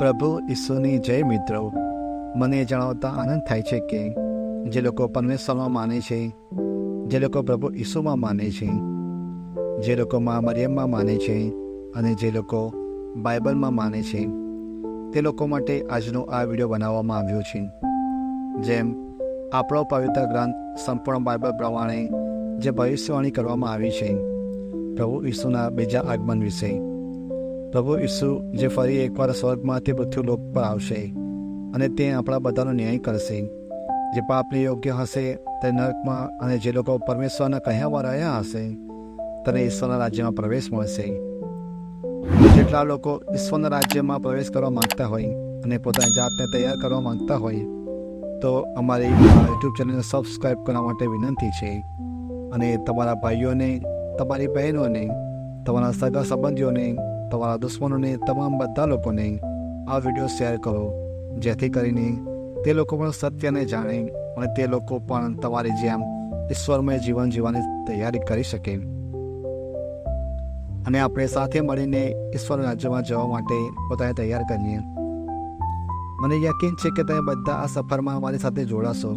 પ્રભુ ઈસુની જય મિત્રો, મને જણાવતા આનંદ થાય છે કે જે લોકો પરમેશ્વરમાં માને છે, જે લોકો પ્રભુ ઈસુમાં માને છે, જે લોકો મા મરિયમમાં માને છે અને જે લોકો બાઇબલમાં માને છે, તે લોકો માટે આજનો આ વિડીયો બનાવવામાં આવ્યો છે. જેમ આપણો પવિત્ર ગ્રંથ સંપૂર્ણ બાઇબલ પ્રમાણે જે ભવિષ્યવાણી કરવામાં આવી છે પ્રભુ ઈસુના બીજા આગમન વિશે, પ્રભુ ઈસુ જે ફરી એકવાર સ્વર્ગમાંથી પૃથ્વીલોક પર આવશે અને તે આપણા બધાનો ન્યાય કરશે. જે પાપને યોગ્ય હશે તે નરકમાં, અને જે લોકો પરમેશ્વરના કહ્યામાં રહ્યા હશે તેને ઈશ્વરના રાજ્યમાં પ્રવેશ મળશે. જેટલા લોકો ઈશ્વરના રાજ્યમાં પ્રવેશ કરવા માગતા હોય અને પોતાની જાતને તૈયાર કરવા માગતા હોય તો અમારી યુટ્યુબ ચેનલને સબસ્ક્રાઈબ કરવા માટે વિનંતી છે. અને તમારા ભાઈઓને, તમારી બહેનોને, તમારા સગા સંબંધીઓને, તમારા દુશ્મનોને, તમામ બધા લોકોને આ વિડીયો શેર કરો, જેથી કરીને તે લોકો પણ સત્યને જાણે અને તે લોકો પણ તમારી જેમ ઈશ્વરમય જીવન જીવવાની તૈયારી કરી શકે અને આપણે સાથે મળીને ઈશ્વર રાજ્યમાં જવા માટે પોતાને તૈયાર કરીએ. મને યકીન છે કે તમે બધા આ સફરમાં અમારી સાથે જોડાશો.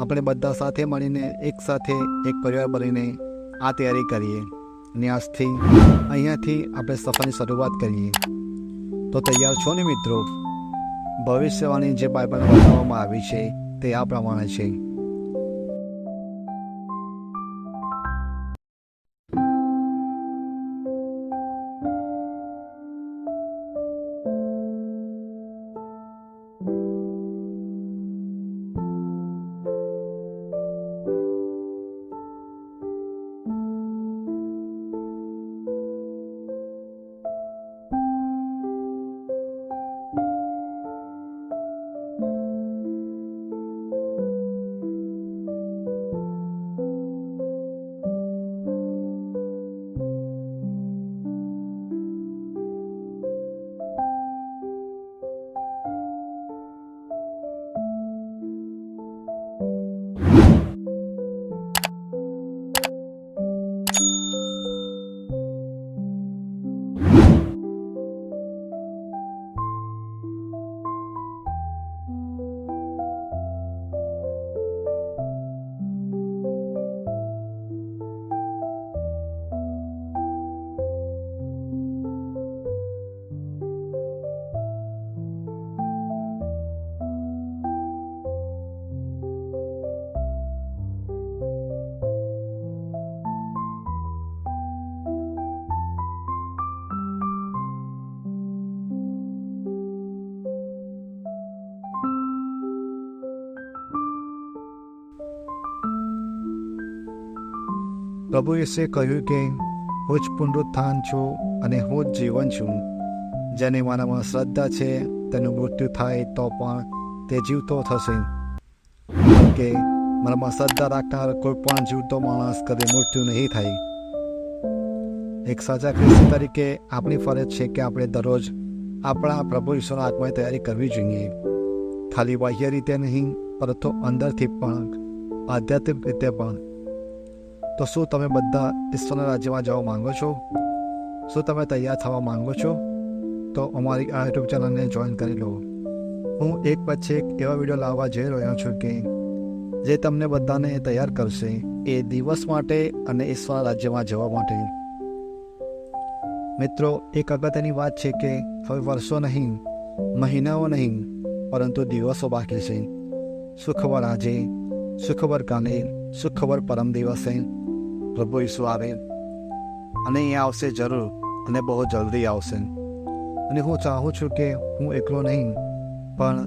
આપણે બધા સાથે મળીને એક સાથે એક પરિવાર બનીને આ તૈયારી કરીએ અને આજથી અહીંયાથી આપણે સફરની શરૂઆત કરીએ. તો તૈયાર છો ને મિત્રો? ભવિષ્યવાણી જે બાઇબલમાં બતાવવામાં આવી છે તે આ પ્રમાણે છે. પ્રભુ ઈસુએ કહ્યું કે હું જ પુનરુત્થાન છું અને હું જ જીવન છું. જેની મારામાં શ્રદ્ધા છે તેનું મૃત્યુ થાય તો પણ તે જીવતો થશે, કે મારામાં શ્રદ્ધા રાખનાર કોઈ પણ જીવતો માણસ કદી મૃત્યુ નહીં થાય. એક સાચા ખ્રિસ્તી તરીકે આપણી ફરજ છે કે આપણે દરરોજ આપણા પ્રભુ ઈસુના આગમનની તૈયારી કરવી જોઈએ. ખાલી બાહ્ય રીતે નહીં, પરંતુ અંદરથી પણ, આધ્યાત્મિક રીતે પણ. તો શું તમે બધા ઈશ્વરના રાજ્યમાં જવા માંગો છો? શું તમે તૈયાર થવા માંગો છો? તો અમારી આ યુટ્યુબ ચેનલને જોઈન કરી લો. હું એક પછી એક એવા વિડીયો લાવવા જઈ રહ્યો છું કે જે તમને બધાને તૈયાર કરશે એ દિવસ માટે અને ઈશ્વરના રાજ્યમાં જવા માટે. મિત્રો, એક અગત્યની વાત છે કે હવે વર્ષો નહીં, મહિનાઓ નહીં, પરંતુ દિવસો બાકી છે. સુખબર આજે, સુખબર કાલે, સુખબર પરમ દિવસે પ્રભુ ઈસુ આવે અને એ આવશે જરૂર, અને બહુ જલ્દી આવશે. અને હું ચાહું છું કે હું એકલો નહીં, પણ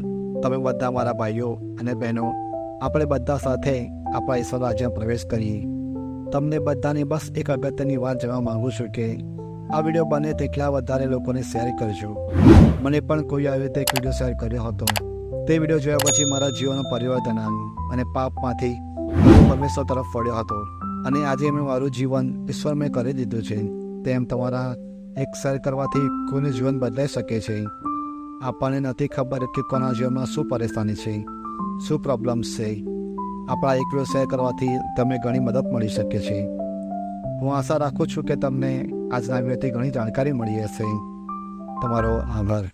તમે બધા મારા ભાઈઓ અને બહેનો, આપણે બધા સાથે આપણા ઈશ્વર રાજ્યમાં પ્રવેશ કરીએ. તમને બધાને બસ એક અગત્યની વાત જણાવવા માગું છું કે આ વિડીયો બને તેટલા વધારે લોકોને શેર કરજો. મને પણ કોઈ આવી રીતે એક વિડીયો શેર કર્યો હતો. તે વિડીયો જોયા પછી મારા જીવનનું પરિવર્તન આવ્યું અને પાપમાંથી પરમેશ્વર તરફ વળ્યો હતો અને આજે મેં મારું જીવન ઈશ્વરમય કરી દીધું છે. તેમ તમારા એક શેર કરવાથી કોઈનું જીવન બદલાઈ શકે છે. આપણને નથી ખબર કે કોના જીવનમાં શું પરેશાની છે, શું પ્રોબ્લેમ્સ છે. આપણા એક વિડીયો શેર કરવાથી તમને ઘણી મદદ મળી શકે છે. હું આશા રાખું છું કે તમને આજના વિડીયોથી ઘણી જાણકારી મળી હશે. તમારો આભાર.